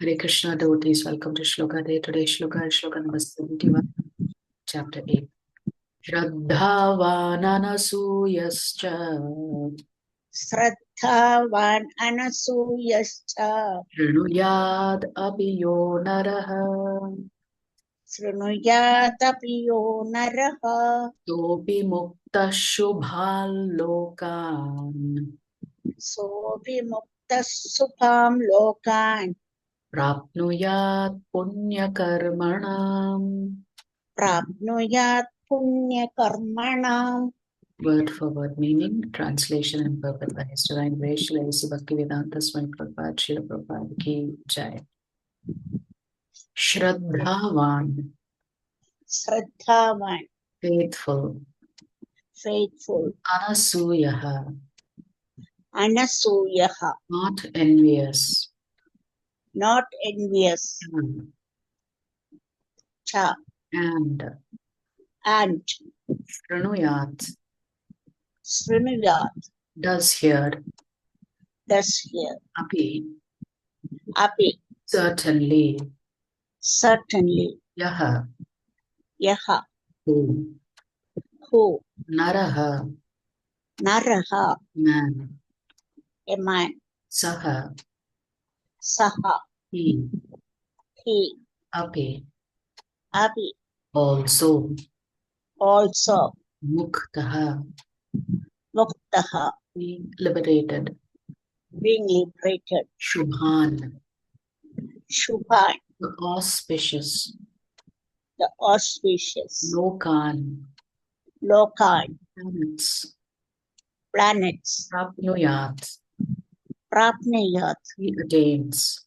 Hare Krishna devotees, welcome to Shloka Day. Today's Shloka is Shloka number 71, chapter 8. Shraddhavananasuyascha Shraddhavan anasuyascha Shrunuyad apiyo naraha Shrunuyatapiyo naraha Topi mukta shubhal lokan Soऽpimuktas subham lokan Prapnuyat punyakarmanam. Prapnuyat punyakarmanam. Word for word meaning, translation and purport by His Divine Grace, Srila A.C. Bhaktivedanta Swami Prabhupada, Srila Prabhupada Ki Jai. Shraddhavan, Shraddhavan, faithful. faithful. Anasuyaha, Anasuyaha, not envious. not envious. Cha, And and Shranuyat, Srinuyat, does hear. does hear. Api, Api, certainly. certainly. Yaha, Yaha, who. who. Naraha, Naraha, man. a man. Saha, Saha, he. he. Api, Api, also. also. Muktaha, Muktaha, being liberated. being liberated. Shubhan, Shubhan, the auspicious. the auspicious. Lokan, Lokan, planets. planets. Prapnuyat, Prapnayat, he attains.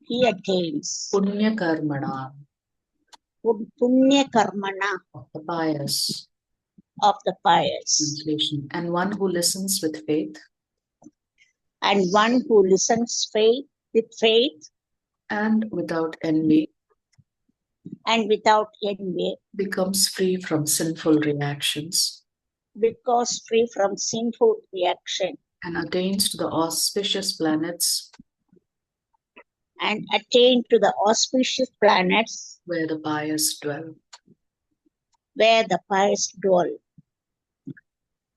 he attains. Punyakarmana, Punya karmana, of the pious. of the pious. Translation. And one who listens with faith. And one who listens with faith And without envy. and without envy, Becomes free from sinful reactions. because free from sinful reaction. And attains to the auspicious planets. And attain to the auspicious planets Where the pious dwell. where the pious dwell.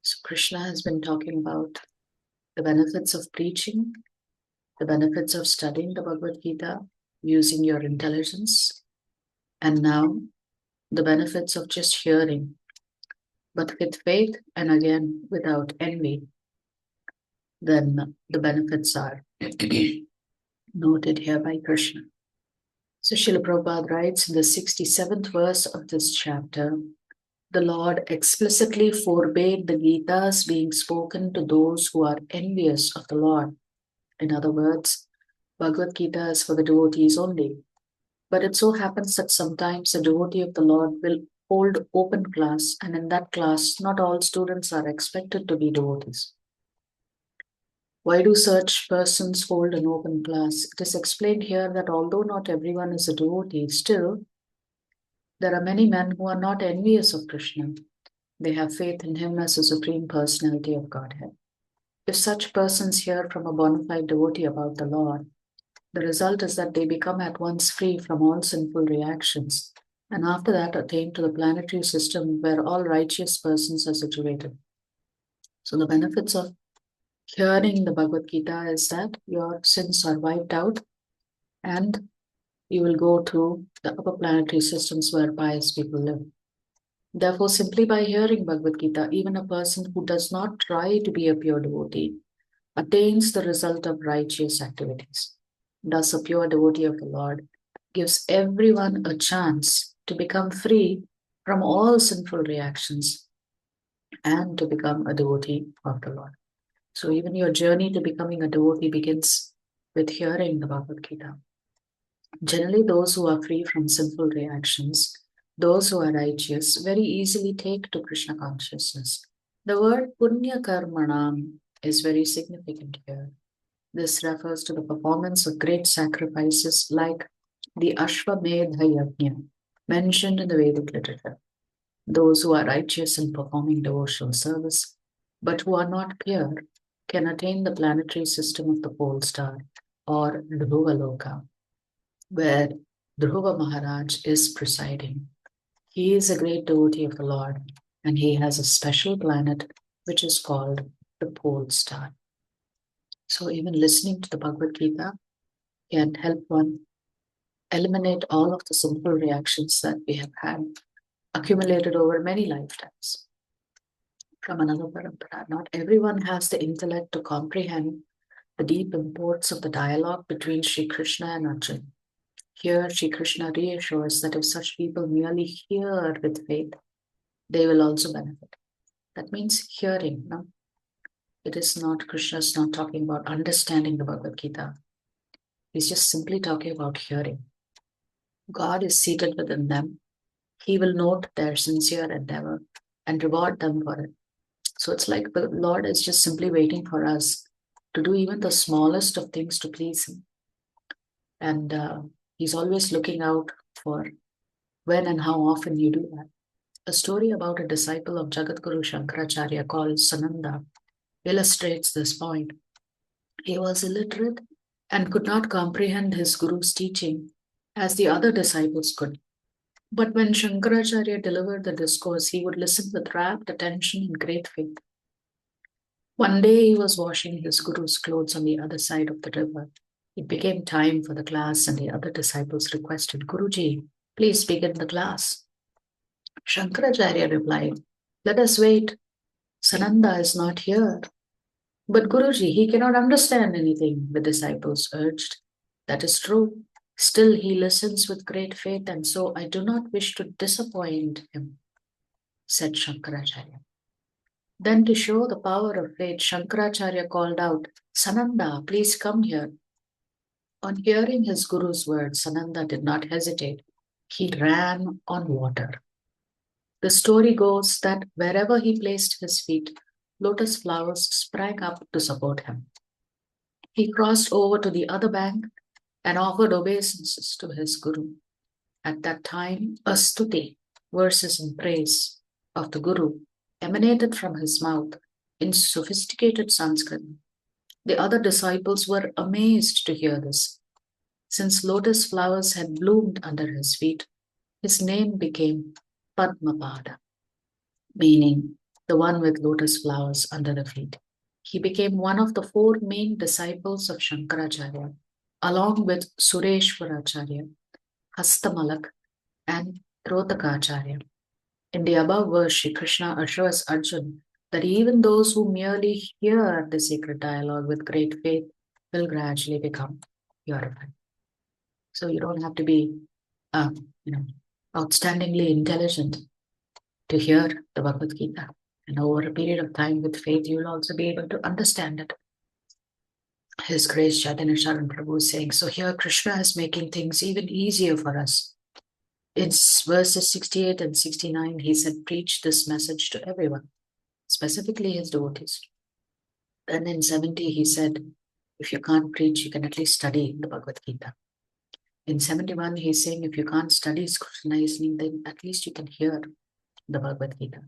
So Krishna has been talking about the benefits of preaching, the benefits of studying the Bhagavad Gita, using your intelligence, and now the benefits of just hearing, but with faith and again without envy. Then the benefits are noted here by Krishna. So Srila Prabhupada writes in the 67th verse of this chapter, the Lord explicitly forbade the Gitas being spoken to those who are envious of the Lord. In other words, Bhagavad Gita is for the devotees only. But it so happens that sometimes a devotee of the Lord will hold open class, and in that class, not all students are expected to be devotees. Why do such persons hold an open class? It is explained here that although not everyone is a devotee, still there are many men who are not envious of Krishna. They have faith in him as a supreme personality of Godhead. If such persons hear from a bona fide devotee about the Lord, the result is that they become at once free from all sinful reactions, and after that attain to the planetary system where all righteous persons are situated. So the benefits of hearing the Bhagavad Gita is that your sins are wiped out and you will go to the upper planetary systems where pious people live. Therefore, simply by hearing Bhagavad Gita, even a person who does not try to be a pure devotee attains the result of righteous activities. Thus, a pure devotee of the Lord gives everyone a chance to become free from all sinful reactions and to become a devotee of the Lord. So even your journey to becoming a devotee begins with hearing the Bhagavad Gita. Generally, those who are free from sinful reactions, those who are righteous, very easily take to Krishna consciousness. The word punya karmanam is very significant here. This refers to the performance of great sacrifices like the Ashwamedha Yajna mentioned in the Vedic literature. Those who are righteous in performing devotional service, but who are not pure, can attain the planetary system of the pole star or Dhruvaloka. where Dhruva Maharaj is presiding. He is a great devotee of the Lord, and he has a special planet which is called the pole star. So even listening to the Bhagavad Gita can help one eliminate all of the simple reactions that we have had accumulated over many lifetimes. From another parampara, not everyone has the intellect to comprehend the deep imports of the dialogue between Sri Krishna and Arjuna. Here, Sri Krishna reassures that if such people merely hear with faith, they will also benefit. That means hearing. No? It is not, Krishna is not talking about understanding the Bhagavad Gita. He's just simply talking about hearing. God is seated within them. He will note their sincere endeavor and reward them for it. So it's like the Lord is just simply waiting for us to do even the smallest of things to please Him. And He's always looking out for when and how often you do that. A story about a disciple of Jagadguru Shankaracharya called Sananda illustrates this point. He was illiterate and could not comprehend his guru's teaching as the other disciples could. But when Shankaracharya delivered the discourse, he would listen with rapt attention and great faith. One day he was washing his guru's clothes on the other side of the river. It became time for the class, and the other disciples requested, Guruji, please begin the class. Shankaracharya replied, let us wait. Sananda is not here. But Guruji, he cannot understand anything, the disciples urged. That is true. Still, he listens with great faith, and so I do not wish to disappoint him, said Shankaracharya. Then, to show the power of faith, Shankaracharya called out, Sananda, please come here. On hearing his guru's words, Sananda did not hesitate. He ran on water. The story goes that wherever he placed his feet, lotus flowers sprang up to support him. He crossed over to the other bank and offered obeisances to his guru. At that time, a stuti, verses in praise of the guru, emanated from his mouth in sophisticated Sanskrit. The other disciples were amazed to hear this. Since lotus flowers had bloomed under his feet, his name became Padmapada, meaning the one with lotus flowers under the feet. He became one of the four main disciples of Shankaracharya, along with Sureshwaracharya, Hastamalak, and Rotakacharya. In the above verse, Shri Krishna assures Arjuna that even those who merely hear the sacred dialogue with great faith will gradually become purified. So you don't have to be, outstandingly intelligent to hear the Bhagavad Gita. And over a period of time with faith, you will also be able to understand it. His Grace Chaitanya Sharan Prabhu is saying, so here Krishna is making things even easier for us. In verses 68 and 69, he said, preach this message to everyone, specifically his devotees. Then in 70, he said, if you can't preach, you can at least study the Bhagavad Gita. In 71, he's saying, if you can't study scrutinizing, then at least you can hear the Bhagavad Gita.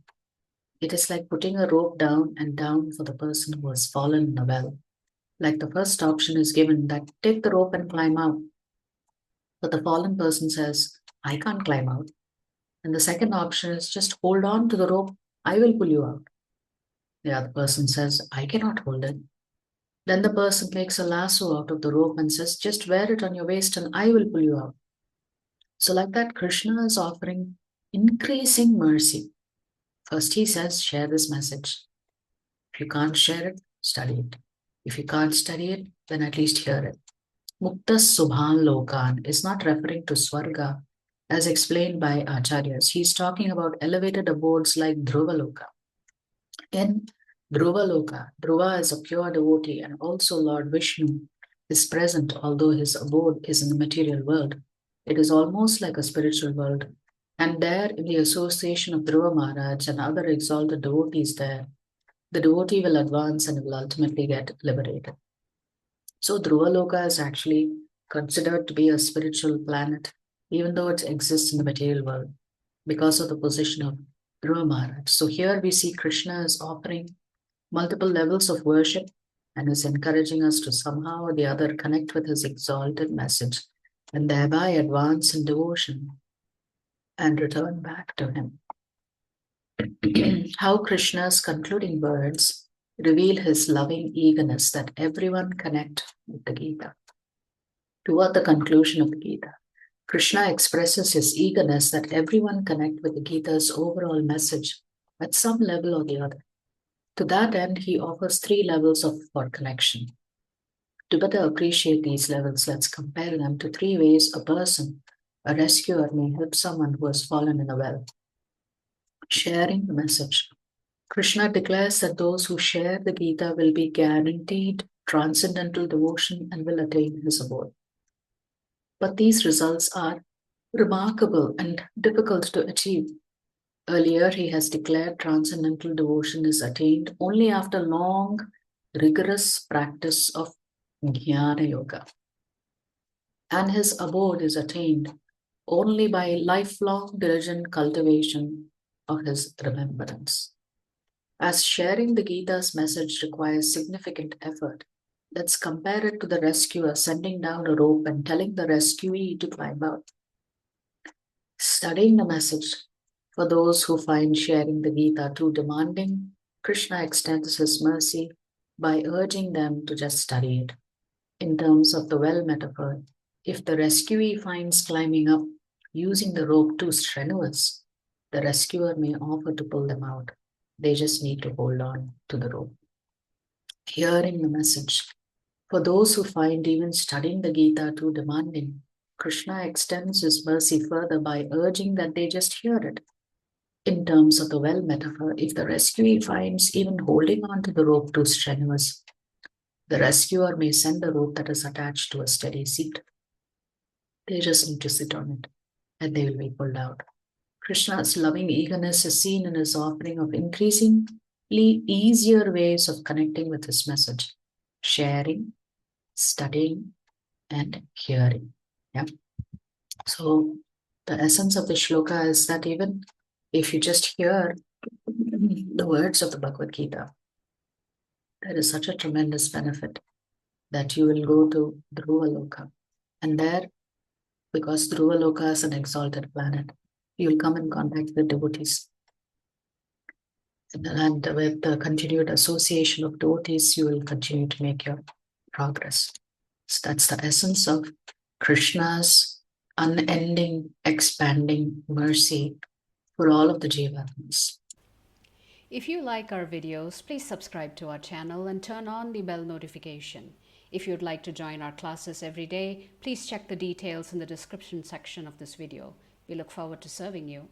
It is like putting a rope down and down for the person who has fallen in a well. Like the first option is given that take the rope and climb out. But the fallen person says, I can't climb out. And the second option is just hold on to the rope, I will pull you out. The other person says, I cannot hold it. Then the person makes a lasso out of the rope and says, just wear it on your waist and I will pull you out. So like that, Krishna is offering increasing mercy. First he says, share this message. If you can't share it, study it. If you can't study it, then at least hear it. Muktas Subhan Lokan is not referring to Swarga as explained by Acharyas. He's talking about elevated abodes like Dhruva Loka. In Dhruva Loka, Dhruva is a pure devotee and also Lord Vishnu is present, although his abode is in the material world. It is almost like a spiritual world. And there, in the association of Dhruva Maharaj and other exalted devotees there, the devotee will advance and will ultimately get liberated. So Dhruva Loka is actually considered to be a spiritual planet, even though it exists in the material world, because of the position of Dhruva Maharaj. So here we see Krishna is offering multiple levels of worship and is encouraging us to somehow or the other connect with his exalted message and thereby advance in devotion and return back to him. How Krishna's concluding words reveal his loving eagerness that everyone connect with the Gita. Toward the conclusion of the Gita, Krishna expresses his eagerness that everyone connect with the Gita's overall message at some level or the other. To that end, he offers 3 levels for connection. To better appreciate these levels, let's compare them to 3 ways a rescuer, may help someone who has fallen in a well. Sharing the message. Krishna declares that those who share the Gita will be guaranteed transcendental devotion and will attain his abode. But these results are remarkable and difficult to achieve. Earlier, he has declared transcendental devotion is attained only after long, rigorous practice of Jnana Yoga. And his abode is attained only by lifelong diligent cultivation of his remembrance. As sharing the Gita's message requires significant effort, let's compare it to the rescuer sending down a rope and telling the rescuee to climb out. Studying the message, for those who find sharing the Gita too demanding, Krishna extends his mercy by urging them to just study it. In terms of the well metaphor, if the rescuee finds climbing up using the rope too strenuous, the rescuer may offer to pull them out. They just need to hold on to the rope. Hearing the message, for those who find even studying the Gita too demanding, Krishna extends his mercy further by urging that they just hear it. In terms of the well metaphor, if the rescuee finds even holding on to the rope too strenuous, the rescuer may send the rope that is attached to a steady seat. They just need to sit on it and they will be pulled out. Krishna's loving eagerness is seen in his offering of increasingly easier ways of connecting with his message: sharing, studying, and hearing. Yeah. So the essence of the shloka is that even if you just hear the words of the Bhagavad Gita, there is such a tremendous benefit that you will go to Dhruva-loka. And there, because Dhruva-loka is an exalted planet, you will come in contact with devotees. And with the continued association of devotees, you will continue to make your progress. So that's the essence of Krishna's unending, expanding mercy for all of the Jivatmas. If you like our videos, please subscribe to our channel and turn on the bell notification. If you'd like to join our classes every day, please check the details in the description section of this video. We look forward to serving you.